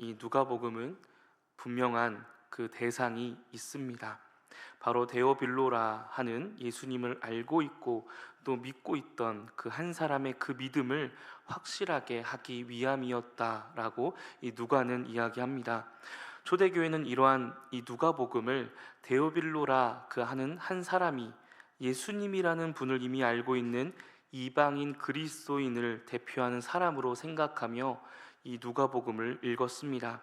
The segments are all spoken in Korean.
이 누가복음은 분명한 그 대상이 있습니다. 바로 데오빌로라 하는 예수님을 알고 있고 또 믿고 있던 그 한 사람의 그 믿음을 확실하게 하기 위함이었다라고 이 누가는 이야기합니다. 초대교회는 이러한 이 누가복음을 데오빌로라 그 하는 한 사람이 예수님이라는 분을 이미 알고 있는 이방인 그리스도인을 대표하는 사람으로 생각하며 이 누가복음을 읽었습니다.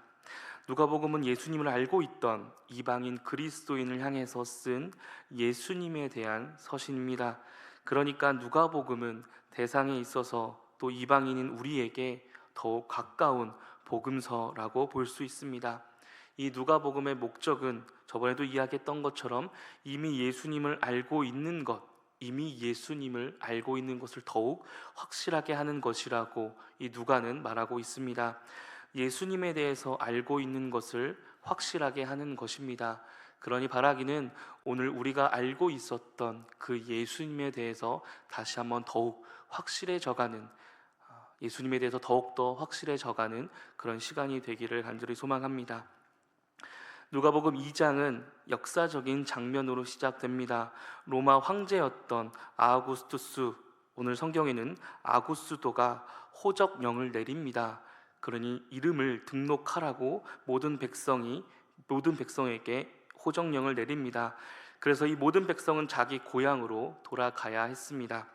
누가복음은 예수님을 알고 있던 이방인 그리스도인을 향해서 쓴 예수님에 대한 서신입니다. 그러니까 누가복음은 대상에 있어서 또 이방인인 우리에게 더욱 가까운 복음서라고 볼 수 있습니다. 이 누가복음의 목적은 저번에도 이야기했던 것처럼 이미 예수님을 알고 있는 것을 더욱 확실하게 하는 것이라고 이 누가는 말하고 있습니다. 예수님에 대해서 알고 있는 것을 확실하게 하는 것입니다. 그러니 바라기는 오늘 우리가 알고 있었던 그 예수님에 대해서 다시 한번 더욱 확실해져가는, 예수님에 대해서 더욱더 확실해져가는 그런 시간이 되기를 간절히 소망합니다. 누가복음 2장은 역사적인 장면으로 시작됩니다. 로마 황제였던 아우구스투스, 오늘 성경에는 아구스도가 호적령을 내립니다. 그러니 이름을 등록하라고 모든 백성에게 호적령을 내립니다. 그래서 이 모든 백성은 자기 고향으로 돌아가야 했습니다.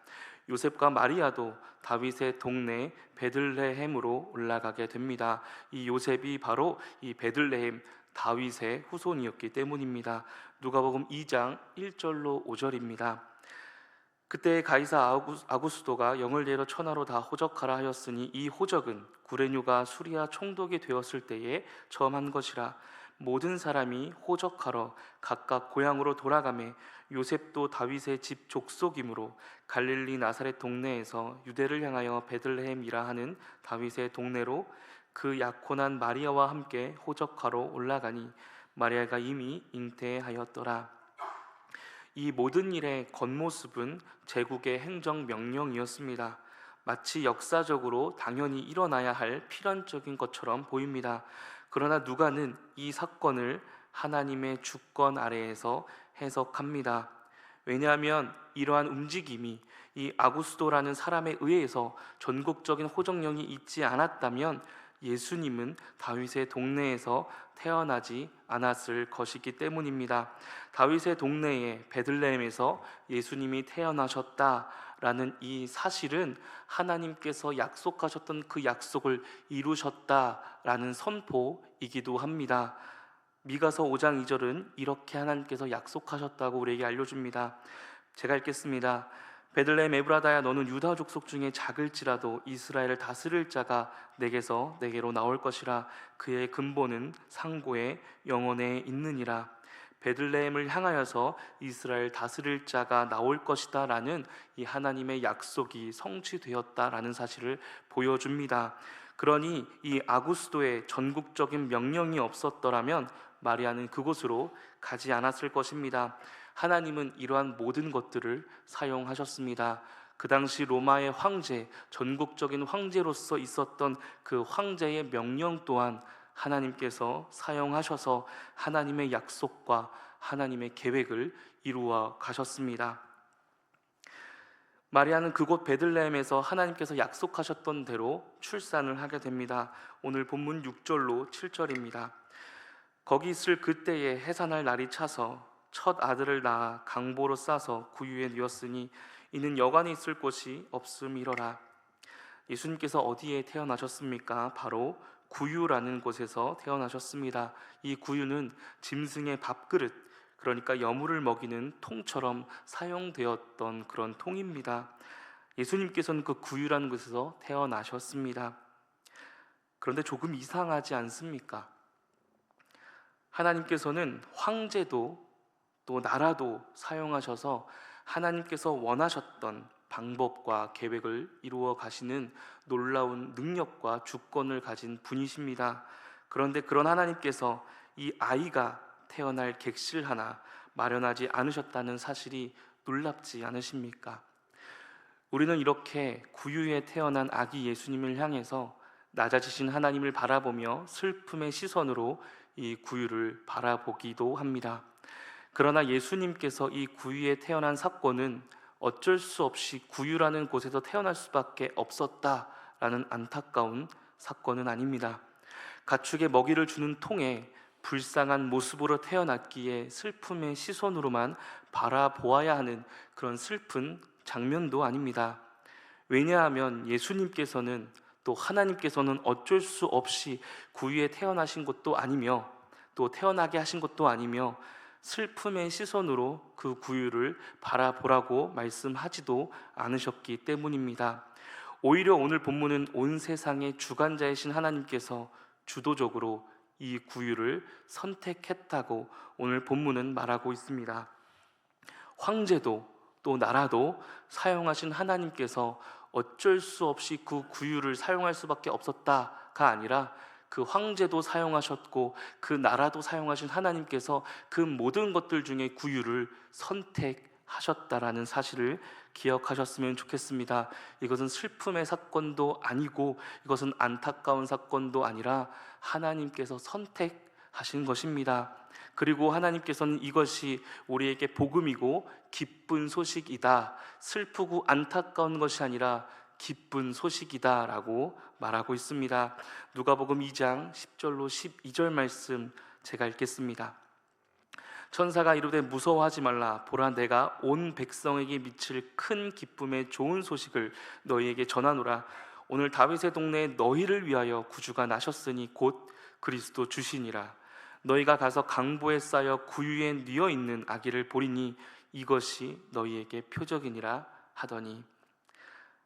요셉과 마리아도 다윗의 동네 베들레헴으로 올라가게 됩니다. 이 요셉이 바로 이 베들레헴 다윗의 후손이었기 때문입니다. 누가복음 2장 1절로 5절입니다. 그때 가이사 아구스도가 영을 내려 천하로 다 호적하라 하였으니 이 호적은 구레뉴가 수리아 총독이 되었을 때에 처음 한 것이라. 모든 사람이 호적하러 각각 고향으로 돌아가매 요셉도 다윗의 집 족속이므로 갈릴리 나사렛 동네에서 유대를 향하여 베들레헴이라 하는 다윗의 동네로 그 약혼한 마리아와 함께 호적하러 올라가니 마리아가 이미 잉태하였더라. 이 모든 일의 겉모습은 제국의 행정명령이었습니다. 마치 역사적으로 당연히 일어나야 할 필연적인 것처럼 보입니다. 그러나 누가는 이 사건을 하나님의 주권 아래에서 해석합니다. 왜냐하면 이러한 움직임이 이 아구스도라는 사람에 의해서 전국적인 호정령이 있지 않았다면 예수님은 다윗의 동네에서 태어나지 않았을 것이기 때문입니다. 다윗의 동네에 베들레헴에서 예수님이 태어나셨다라는 이 사실은 하나님께서 약속하셨던 그 약속을 이루셨다라는 선포이기도 합니다. 미가서 5장 2절은 이렇게 하나님께서 약속하셨다고 우리에게 알려줍니다. 제가 읽겠습니다. 베들레헴 에브라다야, 너는 유다 족속 중에 작을지라도 이스라엘을 다스릴 자가 내게로 나올 것이라. 그의 근본은 상고의 영원에 있느니라. 베들레헴을 향하여서 이스라엘 다스릴 자가 나올 것이다 라는 이 하나님의 약속이 성취되었다라는 사실을 보여줍니다. 그러니 이 아구스도의 전국적인 명령이 없었더라면 마리아는 그곳으로 가지 않았을 것입니다. 하나님은 이러한 모든 것들을 사용하셨습니다. 그 당시 로마의 황제, 전국적인 황제로서 있었던 그 황제의 명령 또한 하나님께서 사용하셔서 하나님의 약속과 하나님의 계획을 이루어 가셨습니다. 마리아는 그곳 베들레헴에서 하나님께서 약속하셨던 대로 출산을 하게 됩니다. 오늘 본문 6절로 7절입니다. 거기 있을 그때에 해산할 날이 차서 첫 아들을 낳아 강보로 싸서 구유에 누웠으니 이는 여관에 있을 곳이 없음이러라. 예수님께서 어디에 태어나셨습니까? 바로 구유라는 곳에서 태어나셨습니다. 이 구유는 짐승의 밥그릇, 그러니까 여물을 먹이는 통처럼 사용되었던 그런 통입니다. 예수님께서는 그 구유라는 곳에서 태어나셨습니다. 그런데 조금 이상하지 않습니까? 하나님께서는 황제도 또 나라도 사용하셔서 하나님께서 원하셨던 방법과 계획을 이루어 가시는 놀라운 능력과 주권을 가진 분이십니다. 그런데 그런 하나님께서 이 아이가 태어날 객실 하나 마련하지 않으셨다는 사실이 놀랍지 않으십니까? 우리는 이렇게 구유에 태어난 아기 예수님을 향해서 낮아지신 하나님을 바라보며 슬픔의 시선으로 이 구유를 바라보기도 합니다. 그러나 예수님께서 이 구유에 태어난 사건은 어쩔 수 없이 구유라는 곳에서 태어날 수밖에 없었다라는 안타까운 사건은 아닙니다. 가축의 먹이를 주는 통에 불쌍한 모습으로 태어났기에 슬픔의 시선으로만 바라보아야 하는 그런 슬픈 장면도 아닙니다. 왜냐하면 예수님께서는 또 하나님께서는 어쩔 수 없이 구유에 태어나신 것도 아니며 또 태어나게 하신 것도 아니며 슬픔의 시선으로 그 구유를 바라보라고 말씀하지도 않으셨기 때문입니다. 오히려 오늘 본문은 온 세상의 주관자이신 하나님께서 주도적으로 이 구유를 선택했다고 오늘 본문은 말하고 있습니다. 황제도 또 나라도 사용하신 하나님께서 어쩔 수 없이 그 구유를 사용할 수밖에 없었다가 아니라 그 황제도 사용하셨고 그 나라도 사용하신 하나님께서 그 모든 것들 중에 구유를 선택하셨다라는 사실을 기억하셨으면 좋겠습니다. 이것은 슬픔의 사건도 아니고 이것은 안타까운 사건도 아니라 하나님께서 선택하신 것입니다. 그리고 하나님께서는 이것이 우리에게 복음이고 기쁜 소식이다, 슬프고 안타까운 것이 아니라 기쁜 소식이다 라고 말하고 있습니다. 누가복음 2장 10절로 12절 말씀 제가 읽겠습니다. 천사가 이르되 무서워하지 말라. 보라, 내가 온 백성에게 미칠 큰 기쁨의 좋은 소식을 너희에게 전하노라. 오늘 다윗의 동네에 너희를 위하여 구주가 나셨으니 곧 그리스도 주시니라. 너희가 가서 강보에 쌓여 구유에 뉘어 있는 아기를 보리니 이것이 너희에게 표적이니라 하더니,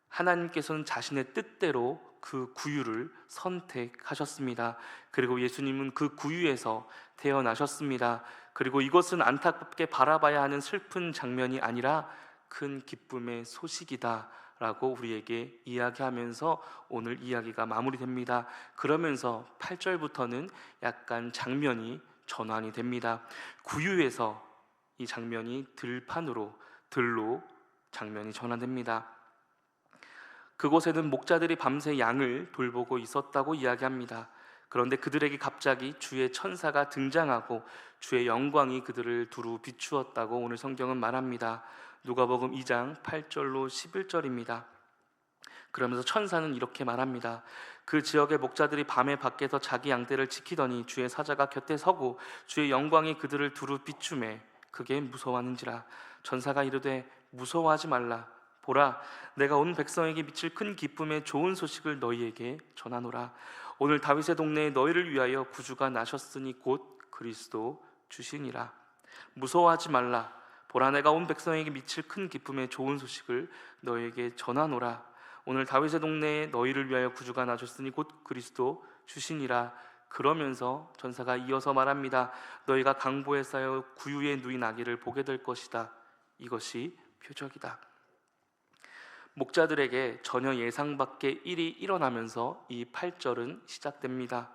하나님께서는 자신의 뜻대로 그 구유를 선택하셨습니다. 그리고 예수님은 그 구유에서 태어나셨습니다. 그리고 이것은 안타깝게 바라봐야 하는 슬픈 장면이 아니라 큰 기쁨의 소식이다 라고 우리에게 이야기하면서 오늘 이야기가 마무리됩니다. 그러면서 8절부터는 약간 장면이 전환이 됩니다. 구유에서 이 장면이 들로 장면이 전환됩니다. 그곳에는 목자들이 밤새 양을 돌보고 있었다고 이야기합니다. 그런데 그들에게 갑자기 주의 천사가 등장하고 주의 영광이 그들을 두루 비추었다고 오늘 성경은 말합니다. 누가복음 2장 8절로 11절입니다. 그러면서 천사는 이렇게 말합니다. 그 지역의 목자들이 밤에 밖에서 자기 양떼를 지키더니 주의 사자가 곁에 서고 주의 영광이 그들을 두루 비추매 그게 무서워하는지라. 천사가 이르되 무서워하지 말라. 보라, 내가 온 백성에게 미칠 큰 기쁨의 좋은 소식을 너희에게 전하노라. 오늘 다윗의 동네에 너희를 위하여 구주가 나셨으니 곧 그리스도 주시니라. 무서워하지 말라. 보라, 내가 온 백성에게 미칠 큰 기쁨의 좋은 소식을 너희에게 전하노라. 오늘 다윗의 동네에 너희를 위하여 구주가 나셨으니 곧 그리스도 주시니라. 그러면서 천사가 이어서 말합니다. 너희가 강보에 쌓여 구유에 누인 아기를 보게 될 것이다. 이것이 표적이다. 목자들에게 전혀 예상 밖의 일이 일어나면서 이 8절은 시작됩니다.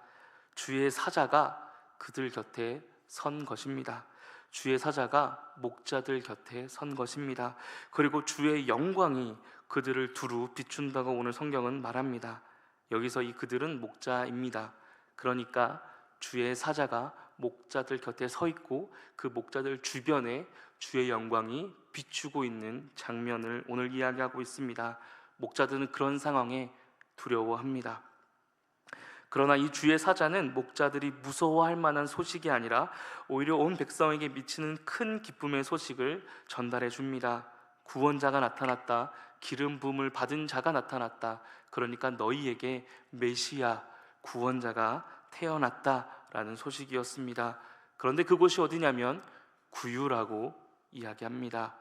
주의 사자가 그들 곁에 선 것입니다. 주의 사자가 목자들 곁에 선 것입니다. 그리고 주의 영광이 그들을 두루 비춘다고 오늘 성경은 말합니다. 여기서 이 그들은 목자입니다. 그러니까 주의 사자가 목자들 곁에 서 있고 그 목자들 주변에 주의 영광이 비추고 있는 장면을 오늘 이야기하고 있습니다. 목자들은 그런 상황에 두려워합니다. 그러나 이 주의 사자는 목자들이 무서워할 만한 소식이 아니라 오히려 온 백성에게 미치는 큰 기쁨의 소식을 전달해 줍니다. 구원자가 나타났다. 기름 부음을 받은 자가 나타났다. 그러니까 너희에게 메시아 구원자가 태어났다라는 소식이었습니다. 그런데 그곳이 어디냐면 구유라고 이야기합니다.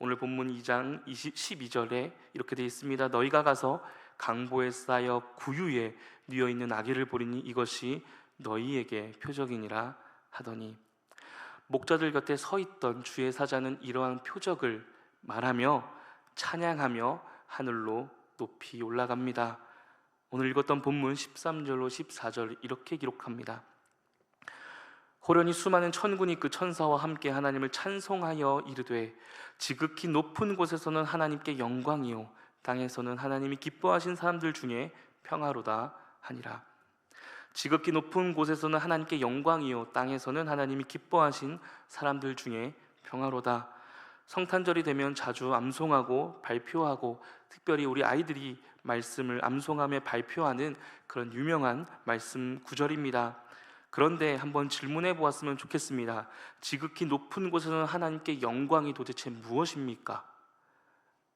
오늘 본문 2장 12절에 이렇게 되어 있습니다. 너희가 가서 강보에 쌓여 구유에 뉘어 있는 아기를 보리니 이것이 너희에게 표적이니라 하더니, 목자들 곁에 서 있던 주의 사자는 이러한 표적을 말하며 찬양하며 하늘로 높이 올라갑니다. 오늘 읽었던 본문 13절로 14절 이렇게 기록합니다. 호련히 수많은 천군이 그 천사와 함께 하나님을 찬송하여 이르되 지극히 높은 곳에서는 하나님께 영광이요 땅에서는 하나님이 기뻐하신 사람들 중에 평화로다 하니라. 지극히 높은 곳에서는 하나님께 영광이요 땅에서는 하나님이 기뻐하신 사람들 중에 평화로다. 성탄절이 되면 자주 암송하고 발표하고, 특별히 우리 아이들이 말씀을 암송하며 발표하는 그런 유명한 말씀 구절입니다. 그런데 한번 질문해 보았으면 좋겠습니다. 지극히 높은 곳에서는 하나님께 영광이 도대체 무엇입니까?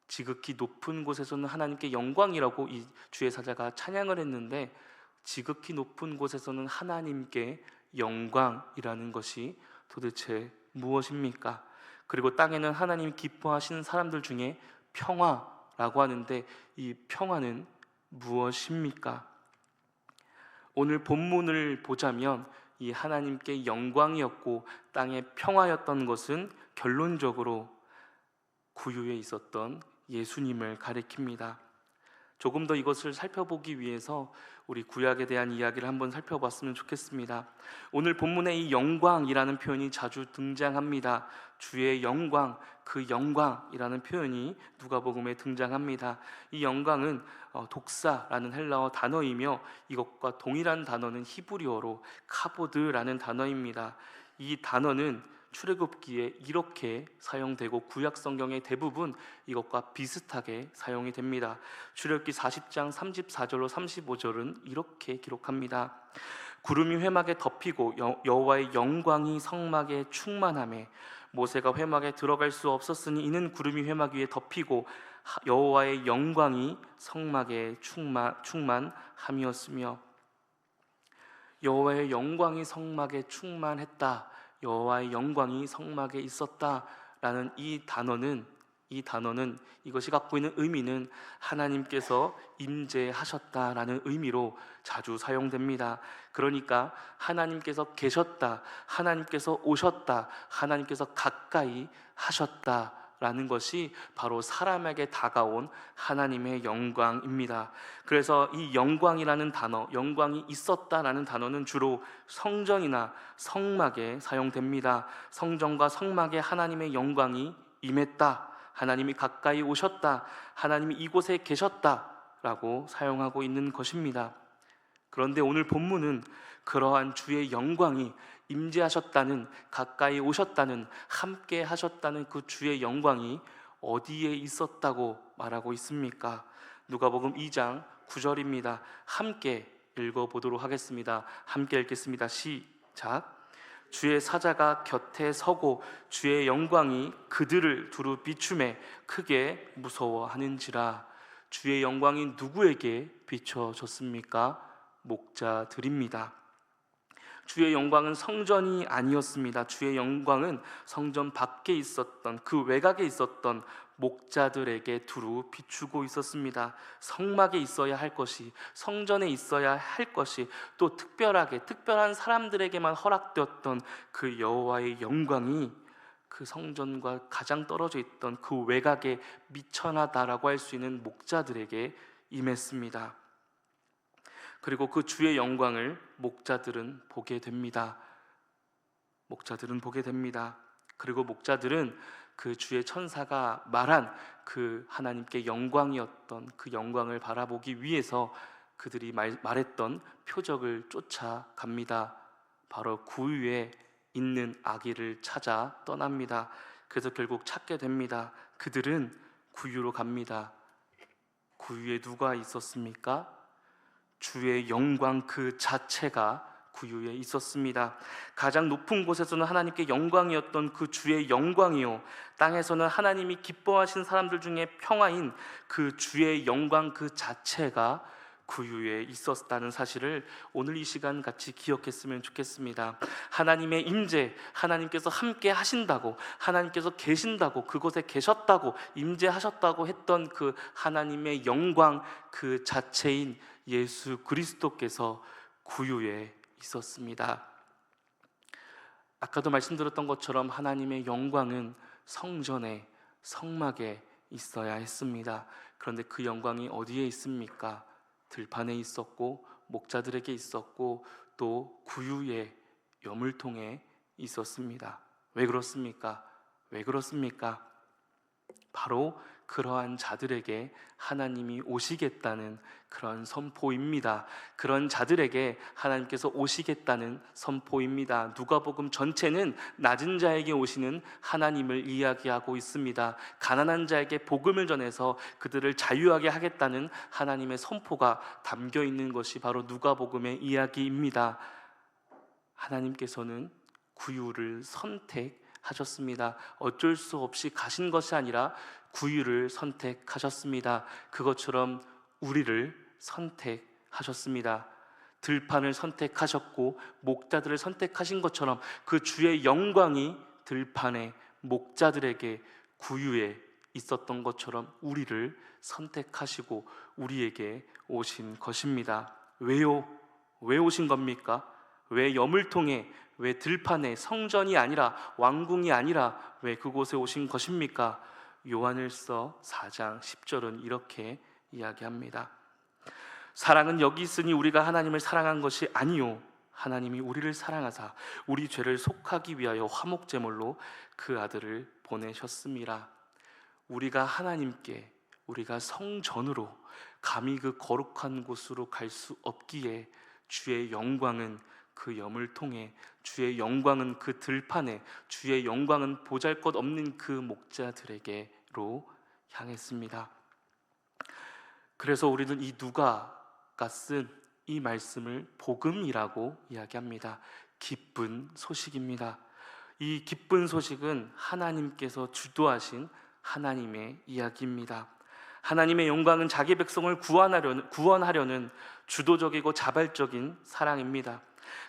지극히 높은 곳에서는 하나님께 영광이라고 이 주의 사자가 찬양을 했는데, 지극히 높은 곳에서는 하나님께 영광이라는 것이 도대체 무엇입니까? 그리고 땅에는 하나님 기뻐하시는 사람들 중에 평화라고 하는데, 이 평화는 무엇입니까? 오늘 본문을 보자면 이 하나님께 영광이었고 땅의 평화였던 것은 결론적으로 구유에 있었던 예수님을 가리킵니다. 조금 더 이것을 살펴보기 위해서 우리 구약에 대한 이야기를 한번 살펴봤으면 좋겠습니다. 오늘 본문에 이 영광이라는 표현이 자주 등장합니다. 주의 영광, 그 영광이라는 표현이 누가복음에 등장합니다. 이 영광은 독사라는 헬라어 단어이며, 이것과 동일한 단어는 히브리어로 카보드라는 단어입니다. 이 단어는 출애굽기에 이렇게 사용되고 구약 성경의 대부분 이것과 비슷하게 사용이 됩니다. 출애굽기 40장 34절로 35절은 이렇게 기록합니다. 구름이 회막에 덮이고 여호와의 영광이 성막에 충만하매 모세가 회막에 들어갈 수 없었으니 이는 구름이 회막 위에 덮이고 여호와의 영광이 성막에 충만함이었으며, 여호와의 영광이 성막에 충만했다, 여호와의 영광이 성막에 있었다라는 이 단어는 이것이 갖고 있는 의미는 하나님께서 임재하셨다라는 의미로 자주 사용됩니다. 그러니까 하나님께서 계셨다, 하나님께서 오셨다, 하나님께서 가까이 하셨다라는 것이 바로 사람에게 다가온 하나님의 영광입니다. 그래서 이 영광이라는 단어, 영광이 있었다라는 단어는 주로 성전이나 성막에 사용됩니다. 성전과 성막에 하나님의 영광이 임했다, 하나님이 가까이 오셨다, 하나님이 이곳에 계셨다라고 사용하고 있는 것입니다. 그런데 오늘 본문은 그러한 주의 영광이 임재하셨다는, 가까이 오셨다는, 함께 하셨다는 그 주의 영광이 어디에 있었다고 말하고 있습니까? 누가복음 2장 9절입니다. 함께 읽어보도록 하겠습니다. 함께 읽겠습니다. 시작. 주의 사자가 곁에 서고 주의 영광이 그들을 두루 비추매 크게 무서워하는지라. 주의 영광이 누구에게 비춰졌습니까? 목자들입니다. 주의 영광은 성전이 아니었습니다. 주의 영광은 성전 밖에 있었던, 그 외곽에 있었던 목자들에게 두루 비추고 있었습니다. 성막에 있어야 할 것이, 성전에 있어야 할 것이, 또 특별한 사람들에게만 허락되었던 그 여호와의 영광이 그 성전과 가장 떨어져 있던 그 외곽에 미천하다라고 할 수 있는 목자들에게 임했습니다. 그리고 그 주의 영광을 목자들은 보게 됩니다. 그리고 목자들은 그 주의 천사가 말한 그 하나님께 영광이었던 그 영광을 바라보기 위해서 그들이 말했던 표적을 쫓아갑니다. 바로 구유에 있는 아기를 찾아 떠납니다. 그래서 결국 찾게 됩니다. 그들은 구유로 갑니다. 구유에 누가 있었습니까? 주의 영광 그 자체가 구유에 있었습니다. 가장 높은 곳에서는 하나님께 영광이었던 그 주의 영광이요, 땅에서는 하나님이 기뻐하신 사람들 중에 평화인 그 주의 영광 그 자체가 구유에 있었다는 사실을 오늘 이 시간 같이 기억했으면 좋겠습니다. 하나님의 임재, 하나님께서 함께 하신다고, 하나님께서 계신다고, 그곳에 계셨다고, 임재하셨다고 했던 그 하나님의 영광 그 자체인 예수 그리스도께서 구유에 있었습니다. 아까도 말씀드렸던 것처럼 하나님의 영광은 성전에, 성막에 있어야 했습니다. 그런데 그 영광이 어디에 있습니까? 들판에 있었고, 목자들에게 있었고, 또 구유의 여물통에 있었습니다. 왜 그렇습니까? 바로 그러한 자들에게 하나님이 오시겠다는 그런 선포입니다. 그런 자들에게 하나님께서 오시겠다는 선포입니다. 누가복음 전체는 낮은 자에게 오시는 하나님을 이야기하고 있습니다. 가난한 자에게 복음을 전해서 그들을 자유하게 하겠다는 하나님의 선포가 담겨 있는 것이 바로 누가복음의 이야기입니다. 하나님께서는 구유를 선택하셨습니다. 어쩔 수 없이 가신 것이 아니라 구유를 선택하셨습니다. 그것처럼 우리를 선택하셨습니다. 들판을 선택하셨고 목자들을 선택하신 것처럼 그 주의 영광이 들판의 목자들에게 구유에 있었던 것처럼 우리를 선택하시고 우리에게 오신 것입니다. 왜요? 왜 오신 겁니까? 왜 염을 통해, 왜 들판에, 성전이 아니라, 왕궁이 아니라 왜 그곳에 오신 것입니까? 요한일서 4장 10절은 이렇게 이야기합니다. 사랑은 여기 있으니 우리가 하나님을 사랑한 것이 아니요 하나님이 우리를 사랑하사 우리 죄를 속하기 위하여 화목제물로 그 아들을 보내셨습니다. 우리가 하나님께, 우리가 성전으로 감히 그 거룩한 곳으로 갈 수 없기에 주의 영광은 그 염을 통해, 주의 영광은 그 들판에, 주의 영광은 보잘것없는 그 목자들에게로 향했습니다. 그래서 우리는 이 누가가 쓴 이 말씀을 복음이라고 이야기합니다. 기쁜 소식입니다. 이 기쁜 소식은 하나님께서 주도하신 하나님의 이야기입니다. 하나님의 영광은 자기 백성을 구원하려는 주도적이고 자발적인 사랑입니다.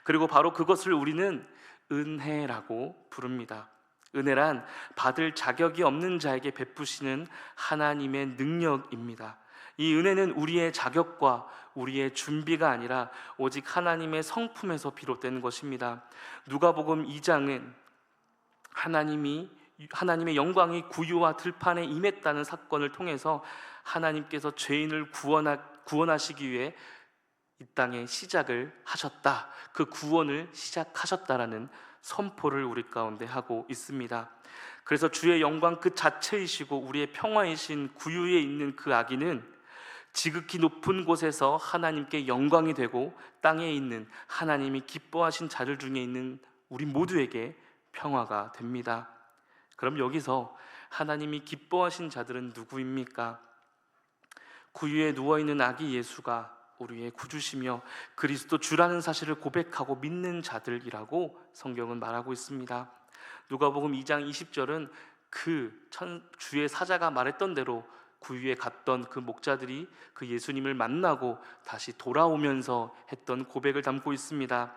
그리고 바로 그것을 우리는 은혜라고 부릅니다. 은혜란 받을 자격이 없는 자에게 베푸시는 하나님의 능력입니다. 이 은혜는 우리의 자격과 우리의 준비가 아니라 오직 하나님의 성품에서 비롯된 것입니다. 누가복음 2장은 하나님의 영광이 구유와 들판에 임했다는 사건을 통해서 하나님께서 죄인을 구원하시기 위해 이 땅에 시작을 하셨다, 그 구원을 시작하셨다라는 선포를 우리 가운데 하고 있습니다. 그래서 주의 영광 그 자체이시고 우리의 평화이신 구유에 있는 그 아기는 지극히 높은 곳에서 하나님께 영광이 되고 땅에 있는 하나님이 기뻐하신 자들 중에 있는 우리 모두에게 평화가 됩니다. 그럼 여기서 하나님이 기뻐하신 자들은 누구입니까? 구유에 누워있는 아기 예수가 우리의 구주시며 그리스도 주라는 사실을 고백하고 믿는 자들이라고 성경은 말하고 있습니다. 누가복음 2장 20절은 주의 사자가 말했던 대로 구유에 갔던 그 목자들이 그 예수님을 만나고 다시 돌아오면서 했던 고백을 담고 있습니다.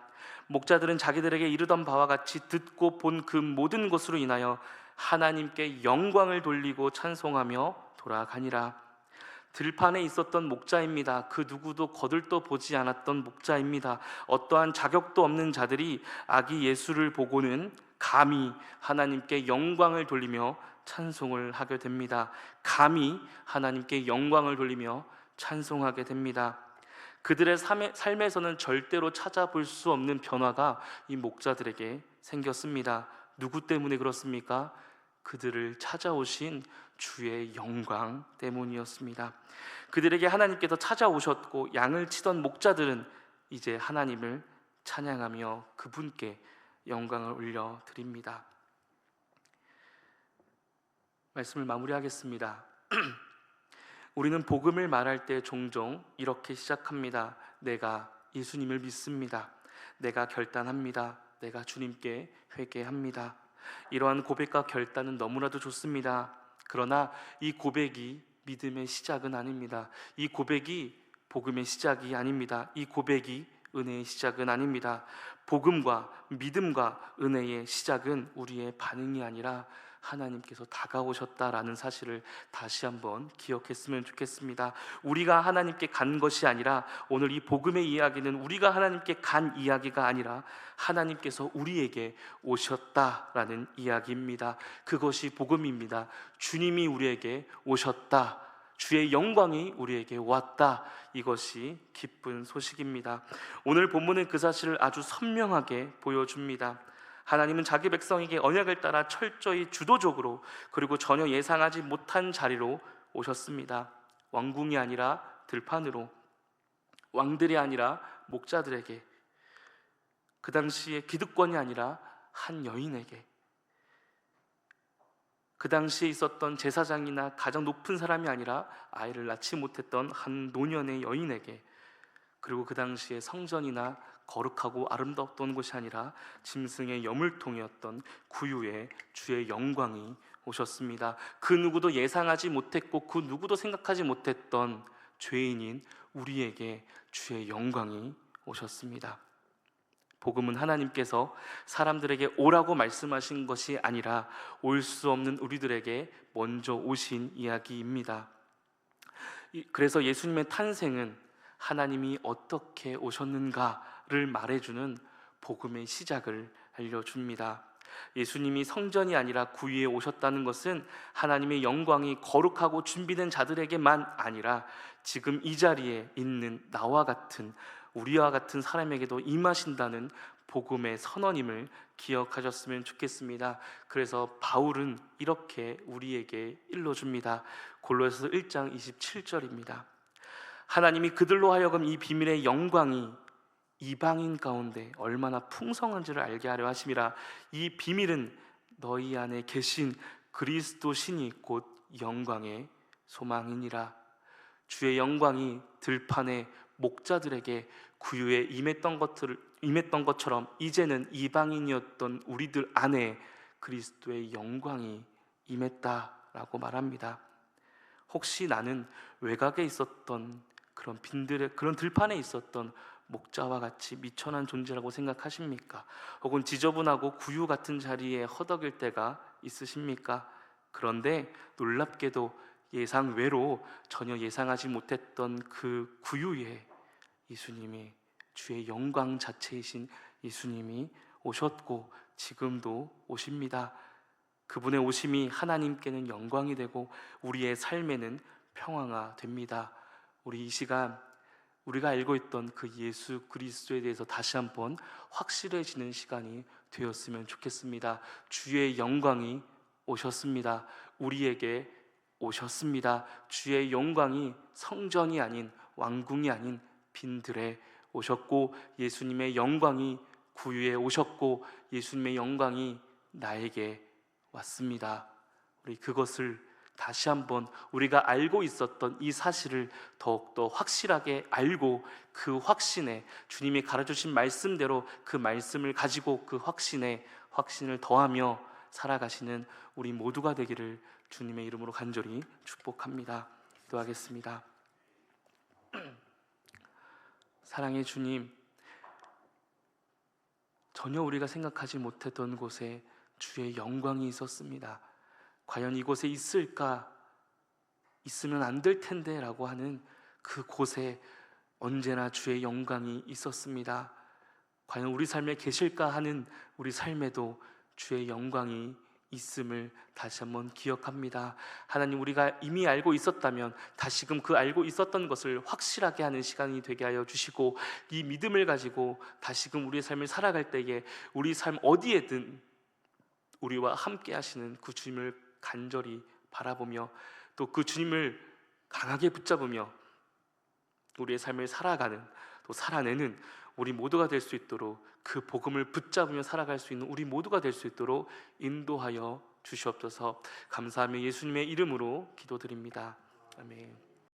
목자들은 자기들에게 이르던 바와 같이 듣고 본 그 모든 것으로 인하여 하나님께 영광을 돌리고 찬송하며 돌아가니라. 들판에 있었던 목자입니다. 그 누구도 거들떠 보지 않았던 목자입니다. 어떠한 자격도 없는 자들이 아기 예수를 보고는 감히 하나님께 영광을 돌리며 찬송을 하게 됩니다. 감히 하나님께 영광을 돌리며 찬송하게 됩니다. 그들의 삶에서는 절대로 찾아볼 수 없는 변화가 이 목자들에게 생겼습니다. 누구 때문에 그렇습니까? 그들을 찾아오신 주의 영광 때문이었습니다. 그들에게 하나님께서 찾아오셨고 양을 치던 목자들은 이제 하나님을 찬양하며 그분께 영광을 올려드립니다. 말씀을 마무리하겠습니다. 우리는 복음을 말할 때 종종 이렇게 시작합니다. 내가 예수님을 믿습니다. 내가 결단합니다. 내가 주님께 회개합니다. 이러한 고백과 결단은 너무나도 좋습니다. 그러나 이 고백이 믿음의 시작은 아닙니다. 이 고백이 복음의 시작이 아닙니다. 이 고백이 은혜의 시작은 아닙니다. 복음과 믿음과 은혜의 시작은 우리의 반응이 아니라 하나님께서 다가오셨다라는 사실을 다시 한번 기억했으면 좋겠습니다. 우리가 하나님께 간 것이 아니라, 오늘 이 복음의 이야기는 우리가 하나님께 간 이야기가 아니라 하나님께서 우리에게 오셨다라는 이야기입니다. 그것이 복음입니다. 주님이 우리에게 오셨다, 주의 영광이 우리에게 왔다, 이것이 기쁜 소식입니다. 오늘 본문은 그 사실을 아주 선명하게 보여줍니다. 하나님은 자기 백성에게 언약을 따라 철저히 주도적으로 그리고 전혀 예상하지 못한 자리로 오셨습니다. 왕궁이 아니라 들판으로, 왕들이 아니라 목자들에게, 그 당시에 기득권이 아니라 한 여인에게, 그 당시에 있었던 제사장이나 가장 높은 사람이 아니라 아이를 낳지 못했던 한 노년의 여인에게, 그리고 그 당시에 성전이나 거룩하고 아름다웠던 곳이 아니라 짐승의 여물통이었던 구유의 주의 영광이 오셨습니다. 그 누구도 예상하지 못했고 그 누구도 생각하지 못했던 죄인인 우리에게 주의 영광이 오셨습니다. 복음은 하나님께서 사람들에게 오라고 말씀하신 것이 아니라 올 수 없는 우리들에게 먼저 오신 이야기입니다. 그래서 예수님의 탄생은 하나님이 어떻게 오셨는가를 말해주는 복음의 시작을 알려줍니다. 예수님이 성전이 아니라 구유에 오셨다는 것은 하나님의 영광이 거룩하고 준비된 자들에게만 아니라 지금 이 자리에 있는 나와 같은, 우리와 같은 사람에게도 임하신다는 복음의 선언임을 기억하셨으면 좋겠습니다. 그래서 바울은 이렇게 우리에게 일러줍니다. 골로새서 1장 27절입니다. 하나님이 그들로 하여금 이 비밀의 영광이 이방인 가운데 얼마나 풍성한지를 알게 하려 하심이라. 이 비밀은 너희 안에 계신 그리스도 신이 곧 영광의 소망이니라. 주의 영광이 들판의 목자들에게 구유에 임했던 것처럼 이제는 이방인이었던 우리들 안에 그리스도의 영광이 임했다라고 말합니다. 혹시 나는 외곽에 있었던 그런 들판에 있었던 목자와 같이 미천한 존재라고 생각하십니까? 혹은 지저분하고 구유 같은 자리에 허덕일 때가 있으십니까? 그런데 놀랍게도 예상 외로 전혀 예상하지 못했던 그 구유에 예수님이, 주의 영광 자체이신 예수님이 오셨고 지금도 오십니다. 그분의 오심이 하나님께는 영광이 되고 우리의 삶에는 평화가 됩니다. 우리 이 시간 우리가 알고 있던 그 예수 그리스도에 대해서 다시 한번 확실해지는 시간이 되었으면 좋겠습니다. 주의 영광이 오셨습니다. 우리에게 오셨습니다. 주의 영광이 성전이 아닌, 왕궁이 아닌 빈들에 오셨고, 예수님의 영광이 구유에 오셨고, 예수님의 영광이 나에게 왔습니다. 우리 그것을 다시 한번 우리가 알고 있었던 이 사실을 더욱더 확실하게 알고 그 확신에, 주님이 가르쳐주신 말씀대로 그 말씀을 가지고 그 확신을 더하며 살아가시는 우리 모두가 되기를 주님의 이름으로 간절히 축복합니다. 기도하겠습니다. 사랑의 주님, 전혀 우리가 생각하지 못했던 곳에 주의 영광이 있었습니다. 과연 이곳에 있을까? 있으면 안 될 텐데 라고 하는 그 곳에 언제나 주의 영광이 있었습니다. 과연 우리 삶에 계실까 하는 우리 삶에도 주의 영광이 있음을 다시 한번 기억합니다. 하나님, 우리가 이미 알고 있었다면 다시금 그 알고 있었던 것을 확실하게 하는 시간이 되게 하여 주시고, 이 믿음을 가지고 다시금 우리의 삶을 살아갈 때에 우리 삶 어디에든 우리와 함께 하시는 그 주님을 간절히 바라보며 또 그 주님을 강하게 붙잡으며 우리의 삶을 살아가는, 또 살아내는 우리 모두가 될 수 있도록, 그 복음을 붙잡으며 살아갈 수 있는 우리 모두가 될 수 있도록 인도하여 주시옵소서. 감사하며 예수님의 이름으로 기도드립니다. 아멘.